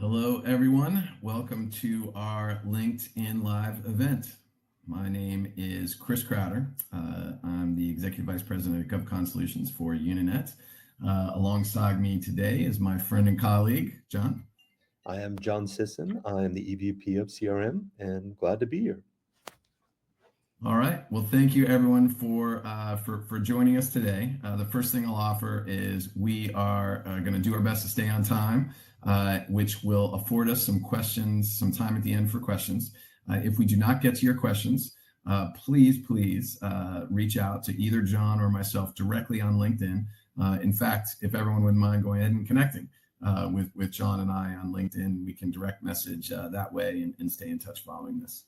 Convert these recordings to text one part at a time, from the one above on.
Hello, everyone. Welcome to our LinkedIn Live event. My name is Chris Crowder. I'm the Executive Vice President of GovCon Solutions for Unanet. Alongside me today is my friend and colleague, John. I am John Sisson. I am the EVP of CRM and glad to be here. All right. Well, thank you everyone for joining us today. The first thing I'll offer is we are going to do our best to stay on time, which will afford us some time at the end for questions. If we do not get to your questions, please reach out to either John or myself directly on LinkedIn. In fact, if everyone wouldn't mind going ahead and connecting with John and I on LinkedIn, we can direct message that way and stay in touch following this.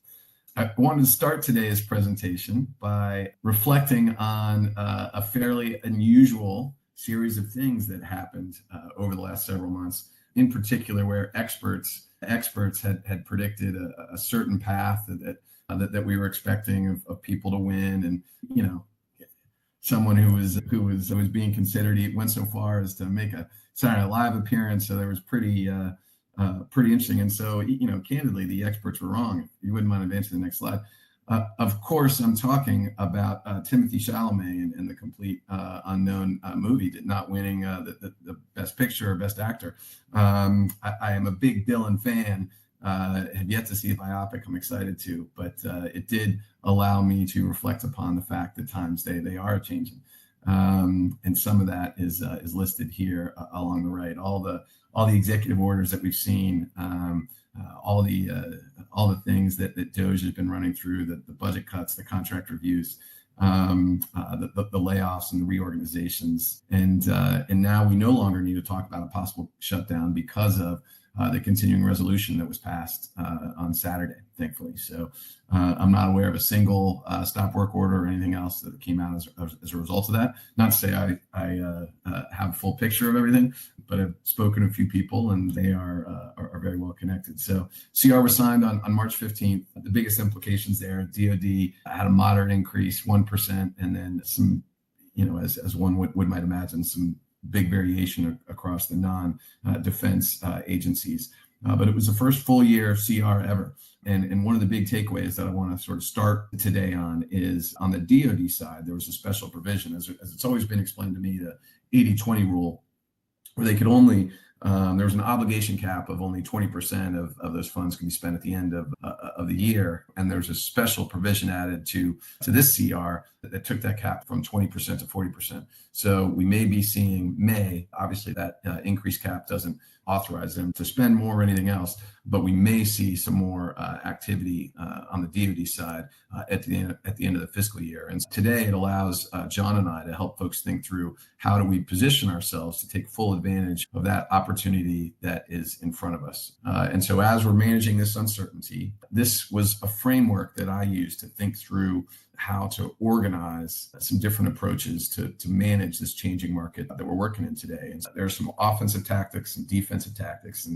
I wanted to start today's presentation by reflecting on a fairly unusual series of things that happened over the last several months, in particular where experts had predicted a certain path that we were expecting of people to win. And, someone who was being considered went so far as to make a Saturday Night Live appearance. So there was pretty interesting. And so, candidly, the experts were wrong. If you wouldn't mind advancing the next slide. Of course, I'm talking about Timothée Chalamet and the complete unknown movie, not winning the Best Picture or Best Actor. I am a big Dylan fan. Have yet to see a biopic. I'm excited to, but it did allow me to reflect upon the fact that times they are changing. And some of that is listed here along the right. All the executive orders that we've seen, all the things that DOGE has been running through, the budget cuts, the contract reviews, the layoffs and the reorganizations, and now we no longer need to talk about a possible shutdown because of the continuing resolution that was passed on Saturday, thankfully. So I'm not aware of a single stop work order or anything else that came out as a result of that. Not to say I have a full picture of everything, but I've spoken to a few people and they are very well connected. So CR was signed on March 15th. The biggest implications there, DoD had a moderate increase, 1%, and then some, as one might imagine, some big variation across the non-defense agencies. But it was the first full year of CR ever. And one of the big takeaways that I want to sort of start today on is on the DoD side, there was a special provision, as it's always been explained to me, the 80-20 rule, where they could only, there was an obligation cap of only 20% of those funds can be spent at the end of the year. And there's a special provision added to this CR that took that cap from 20% to 40%. So we may be seeing obviously that increased cap doesn't authorize them to spend more or anything else, but we may see some more activity on the DoD side at the end of the fiscal year. And today it allows John and I to help folks think through how do we position ourselves to take full advantage of that opportunity that is in front of us. And so as we're managing this uncertainty, this was a framework that I used to think through how to organize some different approaches to manage this changing market that we're working in today. And so there are some offensive tactics and defensive tactics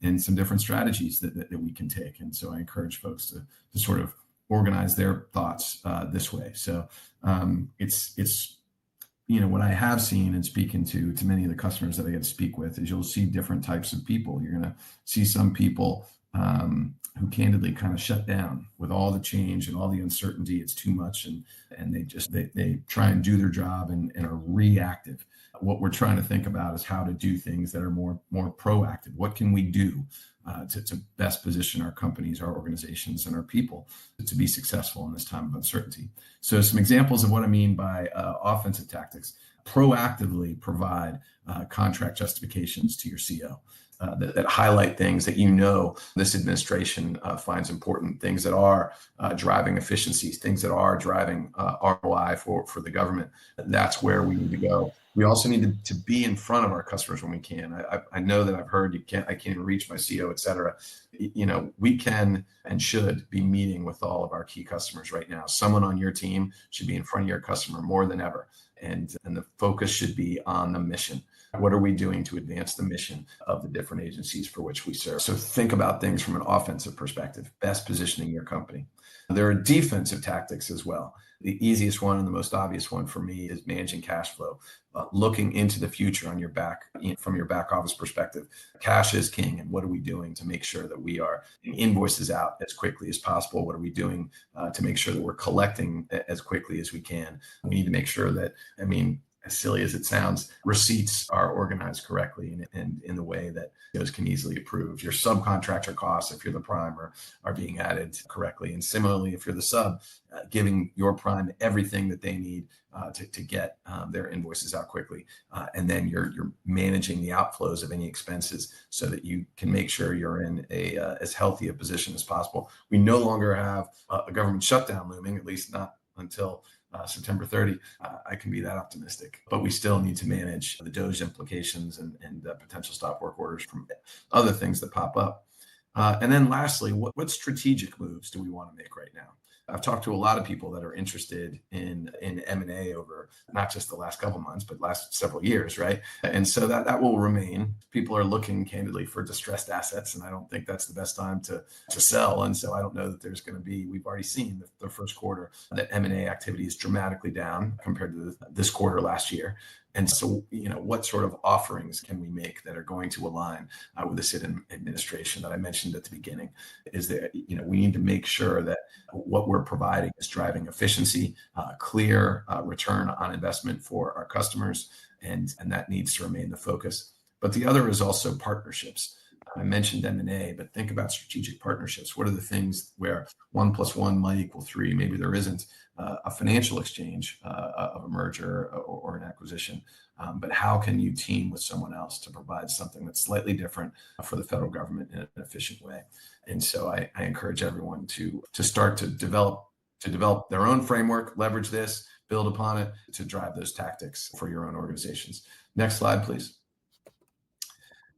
and some different strategies that we can take. And so I encourage folks to sort of organize their thoughts this way. So it's what I have seen and speaking to many of the customers that I get to speak with is you'll see different types of people. You're going to see some people who candidly kind of shut down with all the change and all the uncertainty. It's too much, and they try and do their job and are reactive. What we're trying to think about is how to do things that are more proactive. What can we do to best position our companies, our organizations, and our people to be successful in this time of uncertainty? So some examples of what I mean by offensive tactics: proactively provide contract justifications to your CO. That highlight things that this administration finds important, things that are driving efficiencies, things that are driving ROI for the government. That's where we need to go. We also need to be in front of our customers when we can. I know that I've heard I can't even reach my CO, et cetera. We can and should be meeting with all of our key customers right now. Someone on your team should be in front of your customer more than ever. And the focus should be on the mission. What are we doing to advance the mission of the different agencies for which we serve? So think about things from an offensive perspective, best positioning your company. There are defensive tactics as well. The easiest one and the most obvious one for me is managing cash flow, looking into the future on your back, from your back office perspective. Cash is king, and what are we doing to make sure that we are getting invoices out as quickly as possible? What are we doing to make sure that we're collecting as quickly as we can? We need to make sure that, as silly as it sounds, receipts are organized correctly and in the way that those can easily approve. Your subcontractor costs, if you're the prime, are being added correctly. And similarly, if you're the sub, giving your prime everything that they need to get their invoices out quickly. And then you're managing the outflows of any expenses so that you can make sure you're in as healthy a position as possible. We no longer have a government shutdown looming, at least not until September 30. I can be that optimistic, but we still need to manage the DOGE implications and potential stop work orders from other things that pop up. And then lastly, what strategic moves do we want to make right now? I've talked to a lot of people that are interested in M&A over not just the last couple months, but last several years, right? And so that will remain. People are looking candidly for distressed assets, and I don't think that's the best time to sell. And so I don't know that there's going to be, we've already seen the first quarter that M&A activity is dramatically down compared to this quarter last year. And so, what sort of offerings can we make that are going to align with the Sitton administration that I mentioned at the beginning? Is there, we need to make sure that what we're providing is driving efficiency, clear return on investment for our customers, and that needs to remain the focus. But the other is also partnerships. I mentioned M&A, but think about strategic partnerships. What are the things where 1 + 1 might equal 3? Maybe there isn't a financial exchange of a merger or an acquisition, but how can you team with someone else to provide something that's slightly different for the federal government in an efficient way? And so I encourage everyone to start to develop their own framework, leverage this, build upon it to drive those tactics for your own organizations. Next slide, please.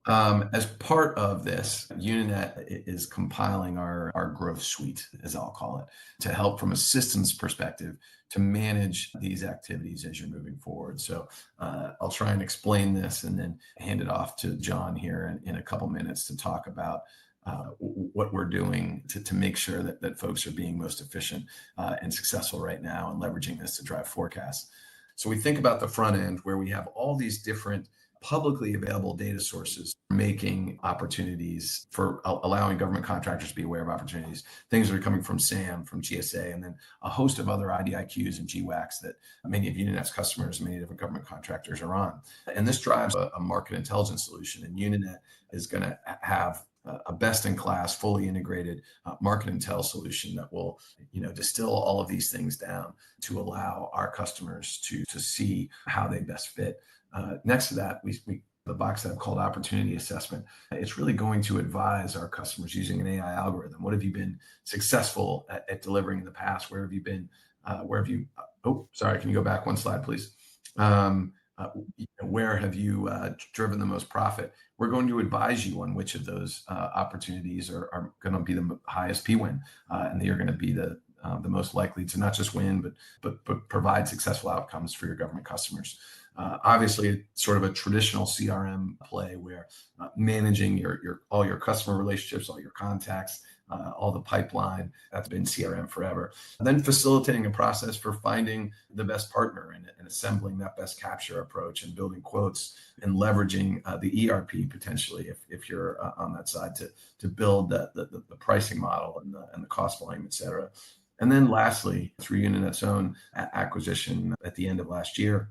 As part of this, Unanet is compiling our growth suite, as I'll call it, to help from a systems perspective to manage these activities as you're moving forward. So I'll try and explain this and then hand it off to John here in a couple minutes to talk about what we're doing to make sure that folks are being most efficient and successful right now and leveraging this to drive forecasts. So we think about the front end where we have all these different publicly available data sources making opportunities for allowing government contractors to be aware of opportunities, things that are coming from SAM, from GSA, and then a host of other IDIQs and GWACs that many of Unanet's customers, many different government contractors are on. And this drives a market intelligence solution. And Unanet is going to have a best-in-class, fully integrated market intel solution that will, distill all of these things down to allow our customers to see how they best fit. Next to that, we the box that I've called opportunity assessment. It's really going to advise our customers using an AI algorithm. What have you been successful at delivering in the past? Where have you been? Can you go back one slide, please? Where have you driven the most profit? We're going to advise you on which of those opportunities are going to be the highest P-win, and they are going to be the most likely to not just win, but provide successful outcomes for your government customers. Obviously, sort of a traditional CRM play where managing all your customer relationships, all your contacts, all the pipeline, that's been CRM forever. And then facilitating a process for finding the best partner and assembling that best capture approach and building quotes and leveraging the ERP potentially if you're on that side to build the pricing model and the cost volume, et cetera. And then lastly, through Unanet's own acquisition at the end of last year,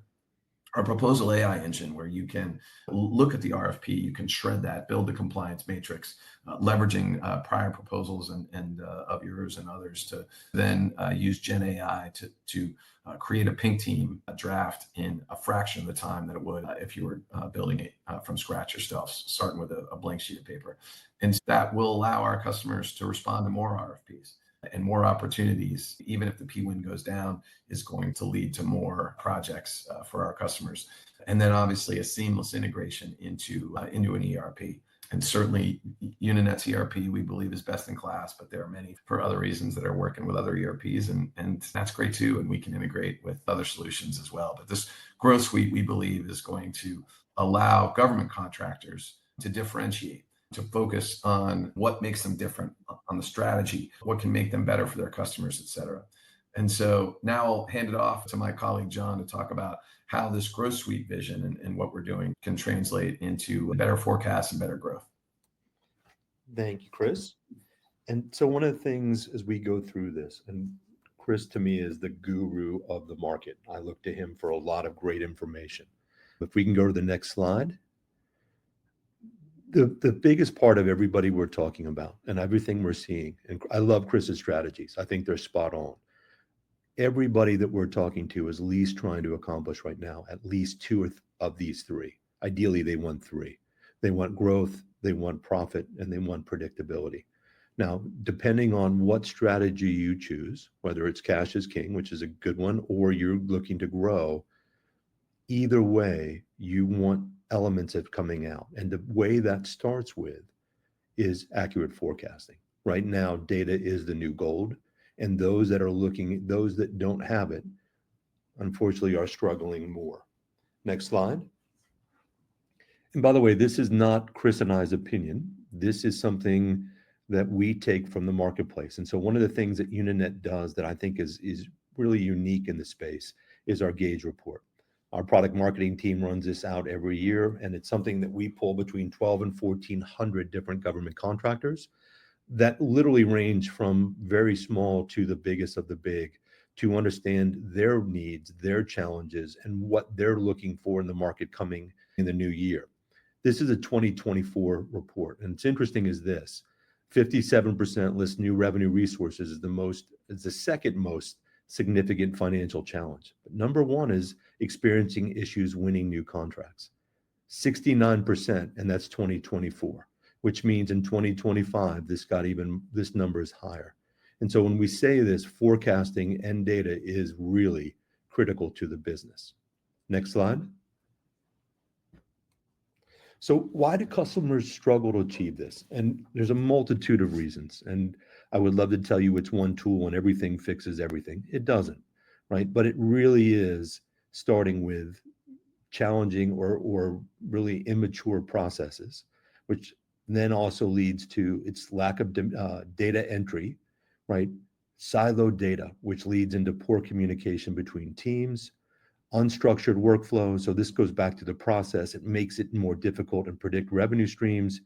our proposal AI engine, where you can look at the RFP, you can shred that, build the compliance matrix, leveraging prior proposals and of yours and others to then use Gen AI to create a pink team draft in a fraction of the time that it would if you were building it from scratch yourself, starting with a blank sheet of paper. And that will allow our customers to respond to more RFPs. And more opportunities, even if the P-win goes down, is going to lead to more projects for our customers. And then obviously a seamless integration into an ERP. And certainly Unanet's ERP, we believe, is best in class, but there are many for other reasons that are working with other ERPs, and that's great too. And we can integrate with other solutions as well. But this growth suite, we believe, is going to allow government contractors to differentiate, to focus on what makes them different on the strategy, what can make them better for their customers, et cetera. And so now I'll hand it off to my colleague, John, to talk about how this growth suite vision and what we're doing can translate into better forecasts and better growth. Thank you, Chris. And so one of the things as we go through this, and Chris to me is the guru of the market. I look to him for a lot of great information. If we can go to the next slide. The biggest part of everybody we're talking about and everything we're seeing, and I love Chris's strategies. I think they're spot on. Everybody that we're talking to is at least trying to accomplish right now at least two of these three. Ideally, they want three. They want growth, they want profit, and they want predictability. Now, depending on what strategy you choose, whether it's cash is king, which is a good one, or you're looking to grow, either way, you want elements of coming out. And the way that starts with is accurate forecasting. Right now, data is the new gold. And those that are looking, those that don't have it, unfortunately, are struggling more. Next slide. And by the way, this is not Chris and I's opinion. This is something that we take from the marketplace. And so one of the things that Unanet does that I think is really unique in the space is our gauge report. Our product marketing team runs this out every year, and it's something that we pull between 12 and 1,400 different government contractors that literally range from very small to the biggest of the big to understand their needs, their challenges, and what they're looking for in the market coming in the new year. This is a 2024 report, and it's interesting is this: 57% list new revenue resources is the second most significant financial challenge. But number one is experiencing issues winning new contracts. 69%, and that's 2024, which means in 2025, this number is higher. And so when we say this, forecasting and data is really critical to the business. Next slide. So why do customers struggle to achieve this? And there's a multitude of reasons. And I would love to tell you it's one tool and everything fixes everything. It doesn't, right? But it really is starting with challenging or really immature processes, which then also leads to its lack of data entry, right? Siloed data, which leads into poor communication between teams, unstructured workflow. So this goes back to the process. It makes it more difficult to predict revenue streams,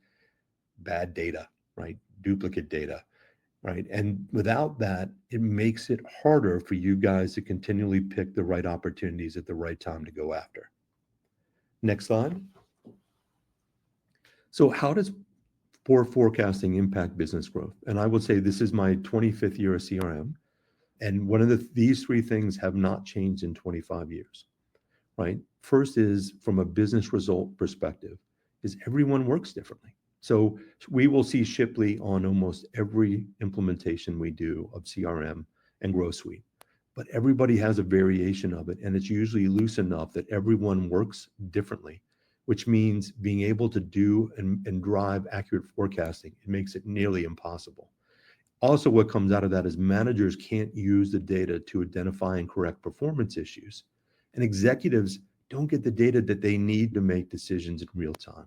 bad data, right? Duplicate data, right? And without that, it makes it harder for you guys to continually pick the right opportunities at the right time to go after. Next slide. So how does poor forecasting impact business growth? And I would say this is my 25th year of CRM. And one of these three things have not changed in 25 years, right? First is from a business result perspective, is everyone works differently. So we will see Shipley on almost every implementation we do of CRM and Growth Suite, but everybody has a variation of it. And it's usually loose enough that everyone works differently, which means being able to do and drive accurate forecasting, it makes it nearly impossible. Also, what comes out of that is managers can't use the data to identify and correct performance issues. And executives don't get the data that they need to make decisions in real time.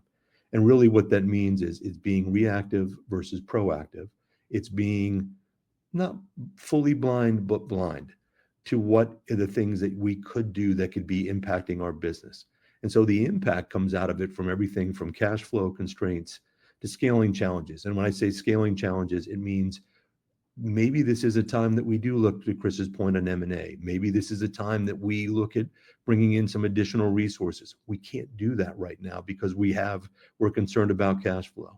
And really what that means is it's being reactive versus proactive. It's being not fully blind, but blind to what are the things that we could do that could be impacting our business. And so the impact comes out of it from everything from cash flow constraints to scaling challenges. And when I say scaling challenges, it means maybe this is a time that we do look to Chris's point on M&A. Maybe this is a time that we look at bringing in some additional resources. We can't do that right now because we're concerned about cash flow,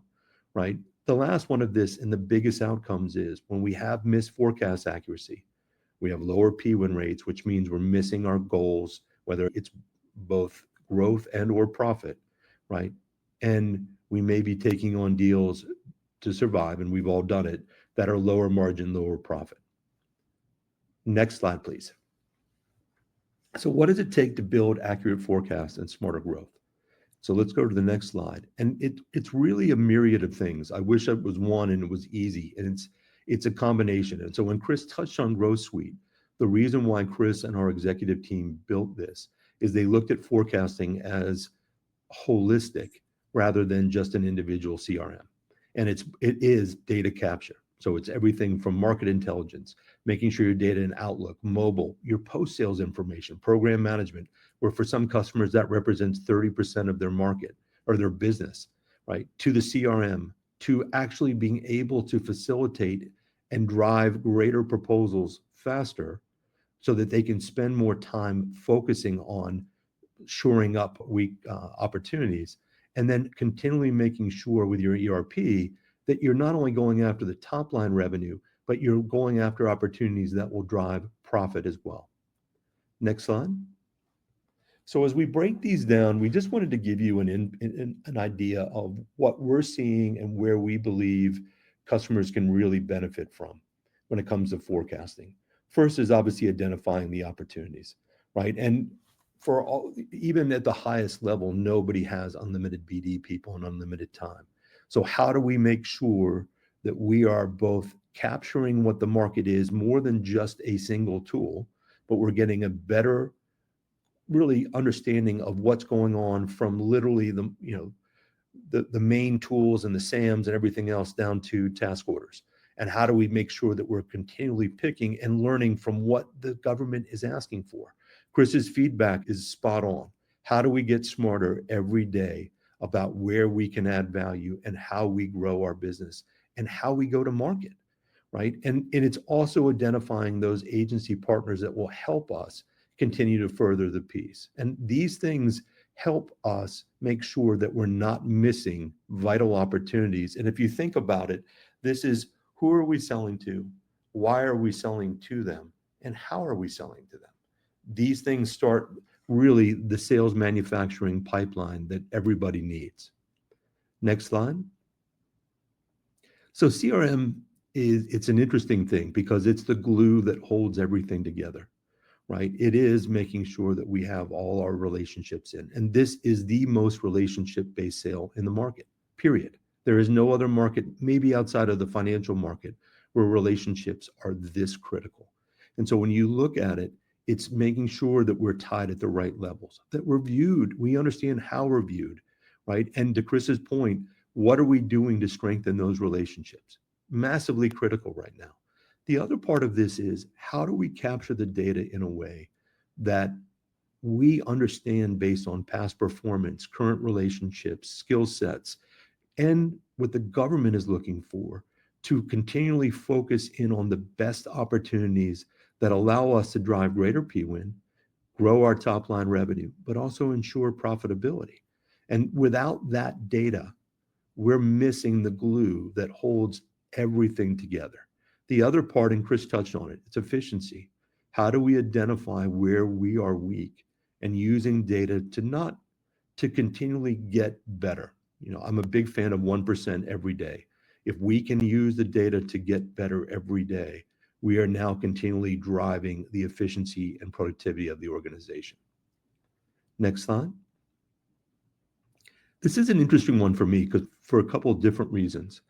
right? The last one of this and the biggest outcomes is when we have missed forecast accuracy, we have lower P-win rates, which means we're missing our goals, whether it's both growth and or profit, right? And we may be taking on deals to survive, and we've all done it, that are lower margin, lower profit. Next slide, please. So what does it take to build accurate forecasts and smarter growth? So let's go to the next slide. And it's really a myriad of things. I wish it was one and it was easy, and it's a combination. And so when Chris touched on Growth Suite, the reason why Chris and our executive team built this is they looked at forecasting as holistic rather than just an individual CRM. And it is data capture. So it's everything from market intelligence, making sure your data in Outlook, mobile, your post-sales information, program management, where for some customers that represents 30% of their market or their business, right? To the CRM, to actually being able to facilitate and drive greater proposals faster so that they can spend more time focusing on shoring up weak opportunities, and then continually making sure with your ERP that you're not only going after the top line revenue, but you're going after opportunities that will drive profit as well. Next slide. So as we break these down, we just wanted to give you an idea of what we're seeing and where we believe customers can really benefit from when it comes to forecasting. First is obviously identifying the opportunities, right? And for all, even at the highest level, nobody has unlimited BD people and unlimited time. So how do we make sure that we are both capturing what the market is more than just a single tool, but we're getting a better really understanding of what's going on from literally the main tools and the SAMs and everything else down to task orders? And how do we make sure that we're continually picking and learning from what the government is asking for? Chris's feedback is spot on. How do we get smarter every day about where we can add value and how we grow our business and how we go to market, right? And it's also identifying those agency partners that will help us continue to further the piece. And these things help us make sure that we're not missing vital opportunities. And if you think about it, this is who are we selling to? Why are we selling to them? And how are we selling to them? These things start really the sales manufacturing pipeline that everybody needs. Next slide. So CRM it's an interesting thing because it's the glue that holds everything together, right? It is making sure that we have all our relationships in. And this is the most relationship-based sale in the market, period. There is no other market, maybe outside of the financial market, where relationships are this critical. And so when you look at it, it's making sure that we're tied at the right levels, that we're viewed, we understand how we're viewed, right? And to Chris's point, what are we doing to strengthen those relationships? Massively critical right now. The other part of this is how do we capture the data in a way that we understand based on past performance, current relationships, skill sets, and what the government is looking for to continually focus in on the best opportunities that allow us to drive greater PWin, grow our top line revenue, but also ensure profitability. And without that data, we're missing the glue that holds everything together. The other part, and Chris touched on it, it's efficiency. How do we identify where we are weak and using data to continually get better? I'm a big fan of 1% every day. If we can use the data to get better every day, we are now continually driving the efficiency and productivity of the organization. Next slide. This is an interesting one for me because for a couple of different reasons.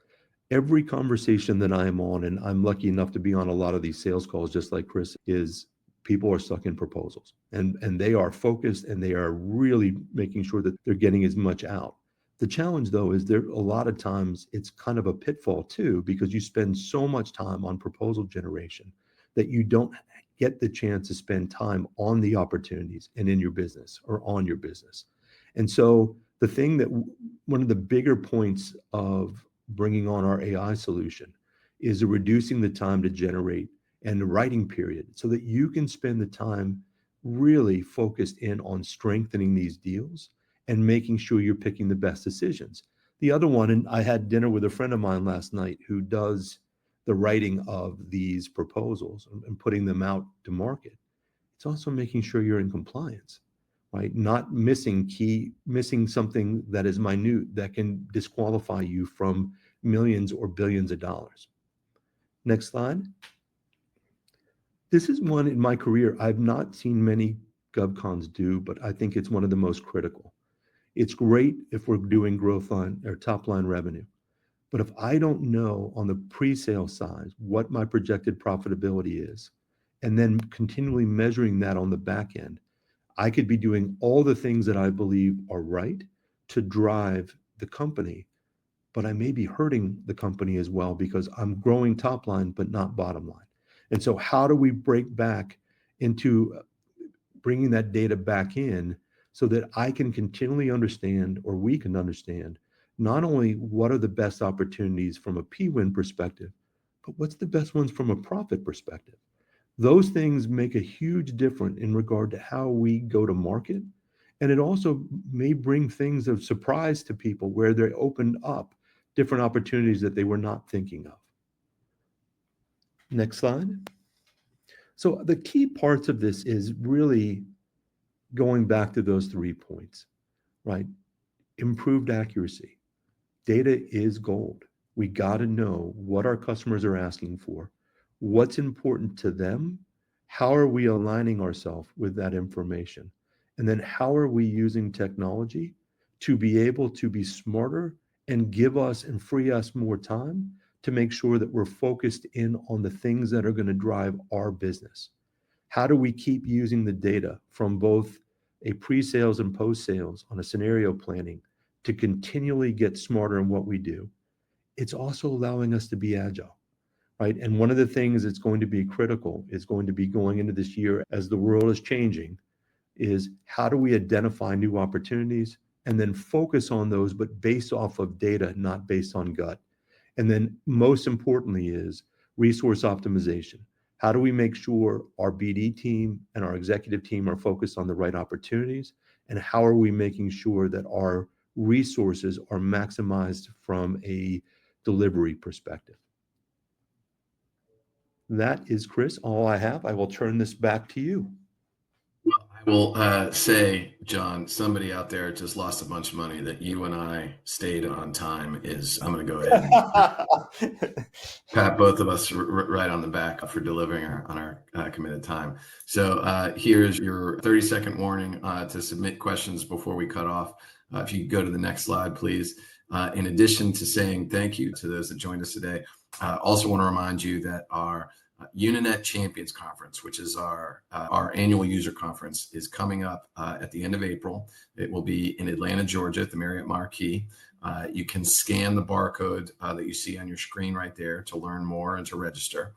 Every conversation that I am on, and I'm lucky enough to be on a lot of these sales calls, just like Chris, is people are stuck in proposals and they are focused and they are really making sure that they're getting as much out. The challenge though is there a lot of times it's kind of a pitfall too, because you spend so much time on proposal generation that you don't get the chance to spend time on the opportunities and in your business or on your business. And so the thing that one of the bigger points of bringing on our AI solution is reducing the time to generate and the writing period so that you can spend the time really focused in on strengthening these deals and making sure you're picking the best decisions. The other one, and I had dinner with a friend of mine last night who does the writing of these proposals and putting them out to market. It's also making sure you're in compliance, right? Not missing something that is minute that can disqualify you from millions or billions of dollars. Next slide. This is one in my career I've not seen many GovCons do, but I think it's one of the most critical. It's great if we're doing growth line or top line revenue, but if I don't know on the pre-sale side what my projected profitability is, and then continually measuring that on the back end, I could be doing all the things that I believe are right to drive the company, but I may be hurting the company as well because I'm growing top line, but not bottom line. And so how do we break back into bringing that data back in so that I can continually understand, or we can understand, not only what are the best opportunities from a P-win perspective, but what's the best ones from a profit perspective? Those things make a huge difference in regard to how we go to market. And it also may bring things of surprise to people where they open up different opportunities that they were not thinking of. Next slide. So the key parts of this is really going back to those 3 points, right? Improved accuracy. Data is gold. We got to know what our customers are asking for, what's important to them, how are we aligning ourselves with that information, and then how are we using technology to be able to be smarter and give us and free us more time to make sure that we're focused in on the things that are going to drive our business. How do we keep using the data from both a pre-sales and post-sales on a scenario planning to continually get smarter in what we do? It's also allowing us to be agile, right? And one of the things that's going to be critical is going to be going into this year as the world is changing is how do we identify new opportunities and then focus on those, but based off of data, not based on gut. And then most importantly is resource optimization. How do we make sure our BD team and our executive team are focused on the right opportunities? And how are we making sure that our resources are maximized from a delivery perspective? That is, Chris, all I have. I will turn this back to you. Well, I will say, John, somebody out there just lost a bunch of money. That you and I stayed on time is, I'm going to go ahead and pat both of us right on the back for delivering on our committed time. So here's your 30-second warning to submit questions before we cut off. If you could go to the next slide, please. In addition to saying thank you to those that joined us today, I also want to remind you that our Unanet Champions Conference, which is our annual user conference, is coming up at the end of April. It will be in Atlanta, Georgia at the Marriott Marquis. You can scan the barcode that you see on your screen right there to learn more and to register.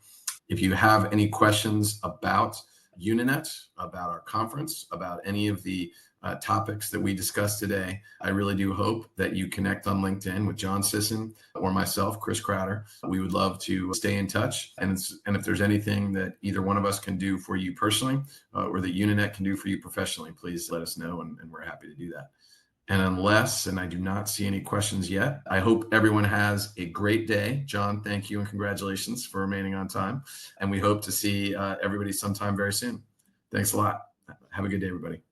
If you have any questions about Unanet, about our conference, about any of the topics that we discussed today, I really do hope that you connect on LinkedIn with John Sisson or myself, Chris Crowder. We would love to stay in touch. And if there's anything that either one of us can do for you personally or that Unanet can do for you professionally, please let us know, and we're happy to do that. And and I do not see any questions yet, I hope everyone has a great day. John, thank you and congratulations for remaining on time. And we hope to see everybody sometime very soon. Thanks a lot. Have a good day, everybody.